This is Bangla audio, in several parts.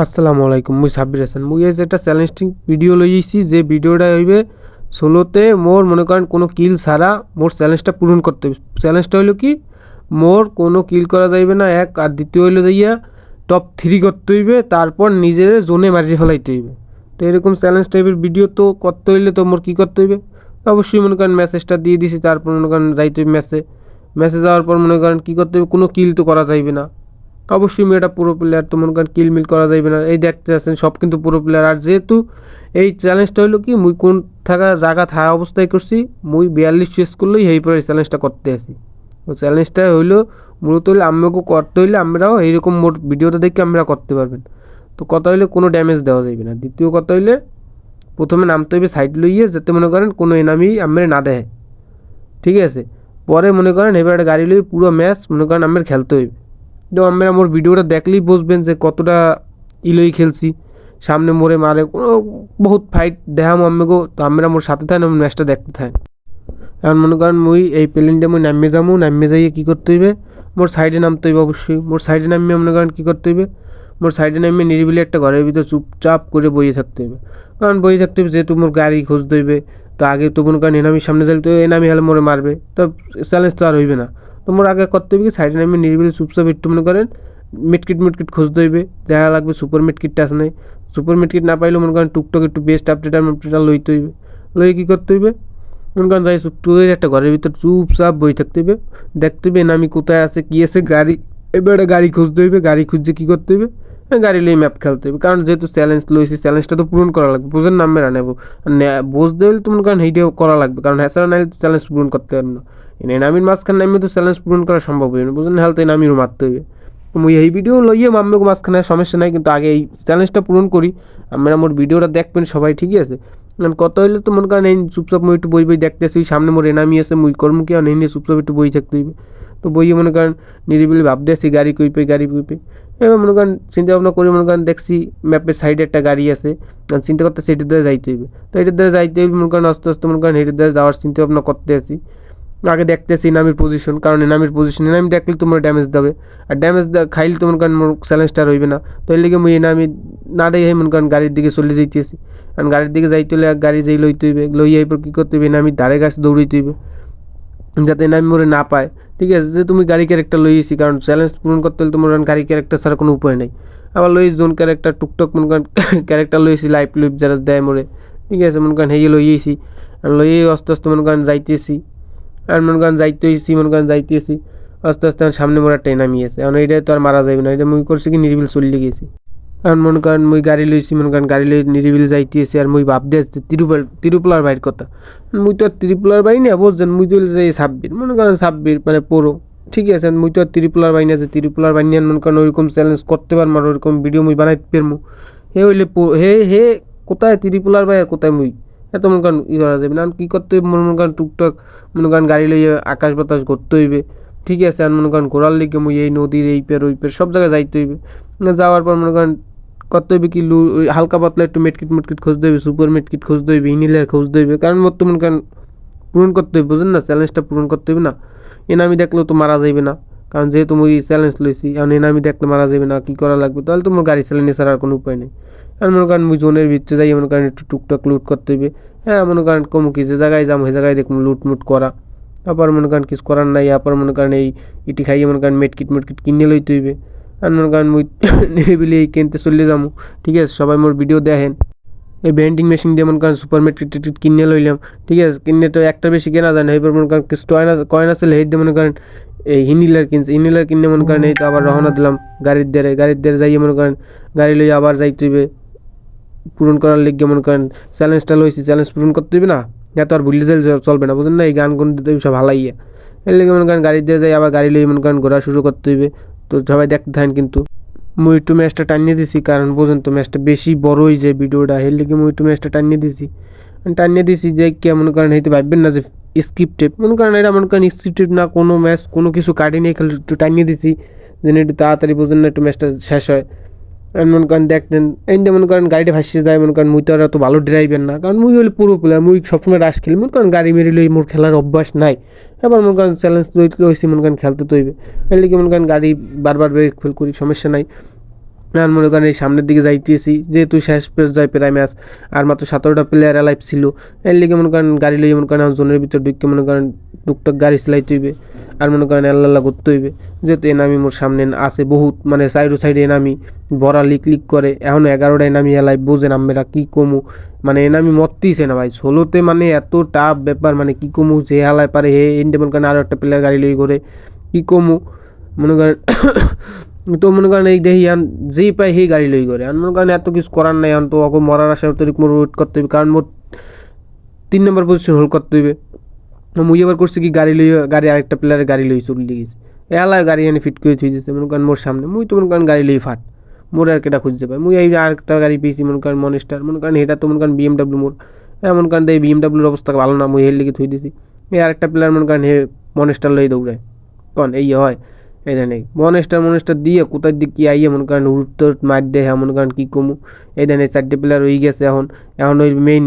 আসসালামু আলাইকুম, মুই সাব্বির হাসান। মুই আজ একটা চ্যালেঞ্জিং ভিডিও লইছি, যে ভিডিওটা হইবে ষোলোতে মোর মনে করেন কোনো কিল ছাড়া মোর চ্যালেঞ্জটা পূরণ করতে হবে। চ্যালেঞ্জটা হইলো কি, মোর কোনো কিল করা যাইবে না এক, আর দ্বিতীয় হইলো যাইয়া টপ 3 করতে হইবে, তারপর নিজের জোনে মারিয়ে ফেলাইতে হইবে। তো এরকম চ্যালেঞ্জ টাইপের ভিডিও তো করতে হইলে তো মোর কী করতে হইবে, অবশ্যই মনে করেন মেসেজটা দিয়ে দিছি, তারপর মনে করেন যাইতে হইবে মেসেজ যাওয়ার পর মনে করেন কী করতে হবে, কোনো কিল তো করা যাইবে না। অবশ্যই আমি এটা পুরো প্লেয়ার, তো মনে করেন কিলমিল করা যাইবে না। এই দেখতে আছেন সব কিন্তু পুরো প্লেয়ার। আর যেহেতু এই চ্যালেঞ্জটা হইলো কি, মুই কোন জায়গা থাকা অবস্থায় করছি, মুই 42 চেস করলেই এই পরে এই চ্যালেঞ্জটা করতে আসি। তো চ্যালেঞ্জটা হইলো মূলত হইলে আমাকেও করতে হইলে আমরাও এইরকম মোট ভিডিওটা দেখে আমরা করতে পারবেন। তো কথা হইলে কোনো ড্যামেজ দেওয়া যাইবে না। দ্বিতীয় কথা হইলে প্রথমে নামতে হইবে সাইড লইয়ে, যাতে মনে করেন কোনো এনামি আমরা না দেয়, ঠিক আছে। পরে মনে করেন এবার একটা গাড়ি লইয়ে পুরো ম্যাচ মনে করেন আমার খেলতে হইবে। তো আমরা মোর ভিডিওটা দেখলেই বুঝবেন যে কতটা ইলই খেলছি। সামনে মোরে মারে কোনো বহুত ফাইট দেখাম আমাকেও, তো আমরা মোর সাথে থাকেন, ম্যাচটা দেখতে থাকেন। এখন মনে করেন মুই এই প্লেনটা মুই নামিয়ে যাবো, নামিয়ে যাইয়ে কী করতে হইবে, মোর সাইডে নামতে হইবে। অবশ্যই মোর সাইডে নামিয়ে মনে করেন কী করতে হইবে, মোর সাইডে নামিয়ে নিরিবিলি একটা ঘরের ভিতরে চুপচাপ করে বইয়ে থাকতে হইবে। কারণ বইয়ে থাকতে হবে, যেহেতু মোর গাড়ি খুঁজতে হইবে। তো আগে তো মনে করেন এনামির সামনে যাইলে তো এনামি হলে মোরে মারবে, তো চ্যালেঞ্জ তো আর হইবে না। তো মোর আগে করতে হইবে কি, সাইডে নামিয়ে নিরিবিলি চুপচাপ একটু মনে করেন মিটকিট খুঁজতে হইবে, দেখা লাগবে সুপার মিটকিটটা আছে নাই। সুপার মিটকিট না পাইলেও মনে করেন টুকটাক একটু বেস্ট আপডেটার লইতে হইবে। লইয়ে কী করতে হইবে, মনে করেন যাই টুয়ের একটা ঘরের ভিতর চুপচাপ বই থাকতে হইবে, দেখতে হইবে নামি কোথায় আছে কী আছে, গাড়ি এবার গাড়ি খুঁজতে হইবে। গাড়ি খুঁজছে কী করতে হইবে, গাড়ি লই ম্যাপ খেলতে হইবে। কারণ যেহেতু চ্যালেঞ্জ লইছি, চ্যালেঞ্জটা তো পূরণ করা লাগবে, বুঝেন নামবে না নেবো বুঝতে হইলে তো মনে করেন সেইটাও করা লাগবে, কারণ হ্যাঁ নাইলে তো চ্যালেঞ্জ পূরণ করতে পারবে না। এনে নামির মাঝখানে নামে তো চ্যালেঞ্জ পূরণ করা সম্ভব হইবে না, বুঝলেন, হেলতে নামিরও মারতে হইবে। মুই এই ভিডিও লইয়ে মামবে মাঝখানে সমস্যা নাই, কিন্তু আগে এই চ্যালেঞ্জটা পূরণ করি। আমরা মোর ভিডিওটা দেখবেন সবাই, ঠিকই আছে। কত হইলে তো মনে করেন এই চুপচাপ মুই একটু বই দেখতেছি, ওই সামনে মোর এনামি আছে, মুই কর্ম কি আর নিয়ে চুপচাপ একটু বই থাকতে হইবে। তো বইয়ে মনে করেন নিরিবিলি ভাবতে আসি গাড়ি গাড়ি কইপে। এবার মনে করেন চিন্তা ভাবনা করে মনে করেন দেখছি ম্যাপের সাইডে একটা গাড়ি আছে, চিন্তা করতেছি এটার দ্বারা যাইতে হইবে। তো এটার দ্বারা যাইতে হইবে মনে করেন আস্তে আস্তে মনে করেন এটার দ্বারা যাওয়ার চিন্তা ভাবনা করতে আসি। আগে দেখতেছি এনামির পজিশন, কারণ এনামির পজিশন এনামি দেখলে তোমার ড্যামেজ দেবে, আর ড্যামেজ খাইলে তো মনে করেন মোর চ্যালেঞ্জটা রইবে না। তো এর লিগে মুই এনামি না দেখে মনে করেন গাড়ির দিকে চলে যাইতেছি। কারণ গাড়ির দিকে যাইতে হলে এক গাড়ি যেই লইতে হইবে, লইয়া এরপর কী করতে হইবে, এনামি ধারে কাছে দৌড়াইতে হইবে, যাতে এনামি মোরে না পায়। ঠিক আছে, যে তুমি গাড়ি ক্যারেক্টার লইয়েছি, কারণ চ্যালেঞ্জ পূরণ করতে হলে তোমার গাড়ি ক্যারেক্টার ছাড়া কোনো উপায় নেই। আবার লই জোন ক্যারেক্টার টুকটক মনে করেন ক্যারেক্টার লইয়েছি, লাইফ লুইপ যারা দেয় মোরে, ঠিক আছে, মনে করেন হেয়ে লইয়েছি। আর লইয়ে আস্তে আস্তে মনে করেন যাইতেছি, আর মনে করেন যাইতেছি মনে করেন যাইতেছি আস্তে আস্তে সামনে মোড় একটা এনামি আছে। এখন এইটাই তো আর মারা যাবে না, এটা মুই করছি কি নিরিবিল চলে গেছি। এখন মনে করেন মুই গাড়ি লইছি, মনে করেন গাড়ি লই নিরিবিল যাইতেছি, আর মুই ভাবতে আসছি তিরুপলার বাইর কথা। মুই তো আর তিরুপলার বাই না, বুঝছেন, মুই তো যাই সাব্বির, মনে করেন সাব্বির মানে পুরো, ঠিক আছে। মুই তো আর তিরুপলার বাই না, যে তিরুপলার বাই নিয়ে মনে করেন ওইরকম চ্যালেঞ্জ করতে পারবো, আর ওইরকম ভিডিও মুই বানাইতে পারবো। হে হইলে হে কোথায় তিরুপলার বাই আর কোথায় মুই, এত মনে করেন ই করা যাবে না। কী করতে হইবে, মনে করেন টুকটাক মনে করেন গাড়ি লইয়ে আকাশ বাতাস ঘুরতে হইবে, ঠিক আছে। আর মনে করেন ঘোরার লিগে মুই এই নদীর এই পের ওই পের সব জায়গায় যাইতে হইবে। যাওয়ার পর মনে করেন করতে হইবে কি, হালকা পাতলা একটু মেটকিট খুঁজতে হইবে, সুপার মেটকিট খুঁজতে হইবে, ইনিলার খুঁজতে হইবে, কারণ মোর তো মনে করেন পূরণ করতে হইবে, বুঝেন না, চ্যালেঞ্জটা পূরণ করতে হইবে না। এনামি দেখলেও তো মারা যাইবে না, কারণ যেহেতু মুই চ্যালেঞ্জ লইছি। এখন এনামি দেখলে মারা যাবে না, কী করা লাগবে, তাহলে তো মোর গাড়ি চালানি ছাড়া আর কোনো উপায় নেই। আর মনে করেন মুই জোনের ভিতরে যাই, মনে করেন একটু টুকটাক লুট করতে হইবে। হ্যাঁ, মনে করেন কমু কি, যে জায়গায় যাম ওই জায়গায় দেখুন লুটমুট করা। আবার মনে করেন কিছু করার নাই, আবার মনে করেন এই ইটি খাইয়ে মনে করেন মেটকিট কিনে লইতে হইবে। আর মনে করেন মুই নিরিবিলি এই কিনতে চলে যাবো, ঠিক আছে। সবাই মোর ভিডিও দেখেন, এই ভেন্ডিং মেশিন দিয়ে মনে করেন সুপার মেটকিট কিনে লইলাম, ঠিক আছে। কিনে তো একটা বেশি কেনা যায় না, এবার মনে করেন কিছু কয়েন আছে হেই দিয়ে মনে করেন এই ইনিলার কিনে মনে করেন এই তো আবার রওনা দিলাম গাড়ির দ্বারে যাইয়ে মনে করেন গাড়ি লইয়ে আবার যাইতে হইবে পূরণ করার লিগে। মনে করেন চ্যালেঞ্জটা লইছি, চ্যালেঞ্জ পূরণ করতে হইবে না, এত আর ভুলে যাই চলবে না, বুঝলেন না। এই গান দিতে হইবে সব হালাইয়া, এর লিগে মনে করেন গাড়ি দিয়ে যাই, আবার গাড়ি লইয়ে মনে করেন ঘোরা শুরু করতে হইবে। তো সবাই দেখতে থাকেন। কিন্তু মুই একটু ম্যাচটা টানিয়ে দিছি, কারণ বুঝেন তো ম্যাচটা বেশি বড় হয়ে যায় ভিডিওটা, এর লিগে মুই একটু ম্যাচটা টানিয়ে দিছি যে কে মনে করেন হয়তো ভাববেন না যে স্ক্রিপ্টেড, মনে করেন এটা মনে করেন স্ক্রিপ্টেড না, কোনো ম্যাচ কোনো কিছু কাটি নিয়ে খেলে একটু টানিয়ে দিছি, যেন একটু তাড়াতাড়ি বুঝেন না একটু ম্যাচটা শেষ হয়। আর মনে করেন দেখতেন এইটা মনে করেন গাড়িটা ভাসিয়ে যায়, মনে করেন মুই তো আর এত ভালো ড্রাইভার না, কারণ মুই হলে পুরো প্লেয়ার, মুই সবসময় রাশ খেলি, মনে করেন গাড়ি মেরে লই, মোর খেলার অভ্যাস নাই। এবার মনে করেন চ্যালেঞ্জ লইছি, মনে করেন খেলতে তো হইবে, এর লিগে মনে করেন গাড়ি বারবার ব্রেক ফেল করি, সমস্যা নাই। আর মনে করেন এই সামনের দিকে যাইতেছি, যেহেতু শেষ পেজ যায় প্রায় ম্যাচ, আর মাত্র 17টা প্লেয়ার অ্যালাইভ ছিল, এর লিগে মনে করেন গাড়ি লইয়ে মনে করেন জোনের ভিতর ঢুকে মনে করেন টুকটাক গাড়ি চালাইতে হইবে, আর মনে করেন আল্লাহ করতে হইবে, যেহেতু এনামি মোর সামনে আছে বহুত, মানে সাইডে এনামি বড়া লিক করে, এখন 11টা এনামি অ্যালাইভ, বোঝেন আমরা কি কমু, মানে এনামি মরতেইছে না ভাই ষোলোতে, মানে এত টাফ ব্যাপার, মানে কি কমু, যে হালায় পারে হে এন্ডে মনে করেন আরও একটা প্লেয়ার গাড়ি লই করে কি কমু মনে করেন তো মনে করেন এই দেখি এখন যেই পাই সেই গাড়ি লই করে, আর মনে করেন এত কিছু করার নাই, এখন তো অক মরার আশা অতিরিক্ত মোর ওয়েট করতে হইবে, কারণ মোর 3 নম্বর পজিশন হোল্ড করতে হইবে। মুই এবার করছি কি গাড়ি আরেকটা প্লেয়ারের গাড়ি লই চলে গেছে, এলায় গাড়ি এনে ফিট করে থুই দিচ্ছে মনে করেন মোর সামনে, মুই তো মনে করেন গাড়ি লই ফাট, মোর আর কেটা খুঁজতে পাই, মুই এই আরেকটা গাড়ি পেয়েছি মনে করেন মনেস্টার, মনে করেন এটা তো মনে করেন BMW মোর, মনে করেন এই BMWর অবস্থা ভালো না, মুই হের লিগে থুই দিছি, এই আরেকটা প্লেয়ার মনে করেন হে মনেস্টার লই দৌড়ায়, কন এই হয় এই দেন মনেস্টার দিয়ে কোথায় দিকে কি আইয়ে মনে করেন উত্তর মার দেয়, মনে করেন কী কমু, এই দেন এই 4টে প্লেয়ার হয়ে গেছে, এখন ওই মেইন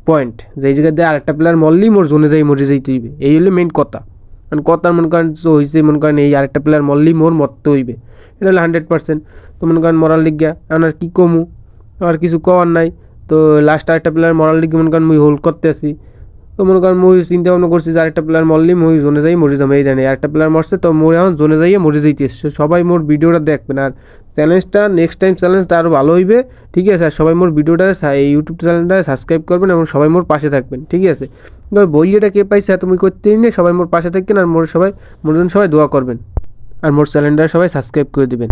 পয়েন্ট যে এই জায়গায় দিয়ে আরেকটা প্লেয়ার মরলেই মোর জোনে যাই মরে যাইতে হইবে, এই হলো মেইন কথা, কারণ কথার মনে করেন হয়েছে মনে করেন এই আরেকটা প্লেয়ার মরলেই মোর মরতে হইবে, এটা হলো 100%, তো মনে করেন মরার লিগিয়া এখন আর কী কমু, আর কিছু কওয়ার নাই, তো লাস্ট আরেকটা প্লেয়ার মরার লিগে মনে করেন মুই হোল্ড করতে আসি, তো মনে করেন মুই চিন্তা ভাবনা করছি যে আরেকটা প্লেয়ার মরলি মুই জোনে যাই মরে যাবো, এই জানি আরেকটা প্লেয়ার মরছে, তো মোর এখন জোনে যাইয়ে মরে যাইতে এসছে, সবাই মোর ভিডিওটা দেখবেন, আর চ্যালেঞ্জটা নেক্সট টাইম চ্যালেঞ্জটা আরও ভালো হইবে, ঠিক আছে, আর সবাই মোর ভিডিওটা এই ইউটিউব চ্যানেলটা সাবস্ক্রাইব করবেন এবং সবাই মোর পাশে থাকবেন, ঠিক আছে, বই এটা কে পাইছে তুমি করতেই নেই, সবাই মোর পাশে থাকবেন, আর মোর জন্য সবাই দোয়া করবেন, আর মোর চ্যানেলটা সবাই সাবস্ক্রাইব করে দেবেন।